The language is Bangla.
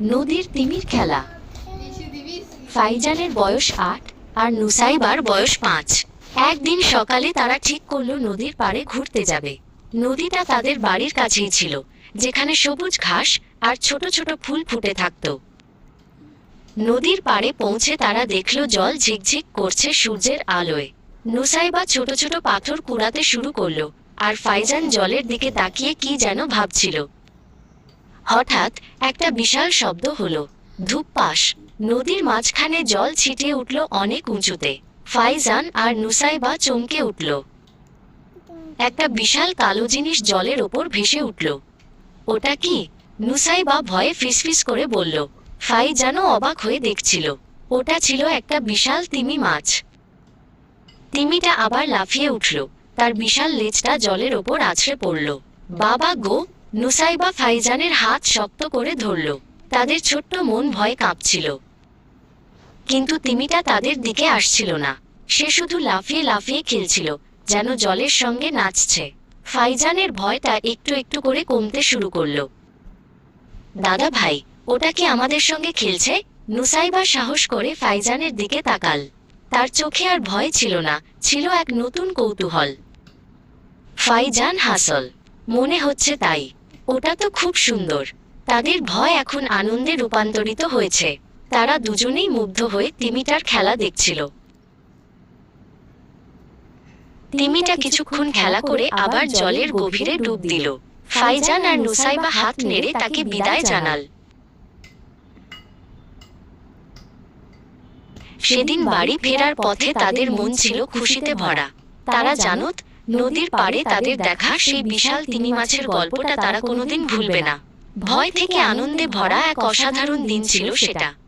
নদীর তিমির খেলা। ফাইজানের বয়স ৮ আর নুসাইবার বয়স ৫। একদিন সকালে তারা ঠিক করলো নদীর পাড়ে ঘুরতে যাবে। নদীটা তাদের বাড়ির কাছেই ছিল, যেখানে সবুজ ঘাস আর ছোট ছোট ফুল ফুটে থাকত। নদীর পাড়ে পৌঁছে তারা দেখল জল ঝিকঝিক করছে সূর্যের আলোয়। নুসাইবা ছোট ছোট পাথর কুড়াতে শুরু করলো, আর ফাইজান জলের দিকে তাকিয়ে কি যেন ভাবছিল। হঠাৎ একটা বিশাল শব্দ হলো, ধুপপাস। নদীর মাঝখানে জল ছিটিয়ে উঠল অনেক উঁচুতে। ফাইজান আর নুসাইবা চমকে উঠল। একটা বিশাল কালো জিনিস জলের ওপর ভেসে উঠল। ওটা কি? নুসাইবা ভয়ে ফিসফিস করে বলল। ফাইজানও অবাক হয়ে দেখছিল। ওটা ছিল একটা বিশাল তিমি মাছ। তিমিটা আবার লাফিয়ে উঠল, তার বিশাল লেজটা জলের ওপর আছড়ে পড়ল। বাবা গো! নুসাইবা ফাইজানের হাত শক্ত করে ধরল। তাদের ছোট্ট মন ভয়ে কাঁপছিল। কিন্তু তিমিটা তাদের দিকে আসছিল না। সে শুধু লাফিয়ে লাফিয়ে খেলছিল, যেন জলের সঙ্গে নাচছে। ফাইজানের ভয়টা একটু একটু করে কমতে শুরু করলো। দাদা ভাই, ওটা কি আমাদের সঙ্গে খেলছে? নুসাইবা সাহস করে ফাইজানের দিকে তাকাল। তার চোখে আর ভয় ছিল না, ছিল এক নতুন কৌতূহল। ফাইজান হাসল। মনে হচ্ছে তাই। ওটা তো খুব সুন্দর। তাদের ভয় এখন আনন্দে রূপান্তরিত হয়েছে। তারা দুজনেই মুগ্ধ হয়ে তিমিটার খেলা দেখছিল। তিমিটা কিছুক্ষণ খেলা করে আবার জলের গভীরে ডুব দিল। ফাইজান আর নুসাইবা হাত নেড়ে তাকে বিদায় জানাল। সেদিন বাড়ি ফেরার পথে তাদের মন ছিল খুশিতে ভরা। তারা জানত, নদীর পাড়ে তাদের দেখা সেই বিশাল তিমি মাছের গল্পটা তারা কোনোদিন ভুলবে না। ভয় থেকে আনন্দে ভরা এক অসাধারণ দিন ছিল সেটা।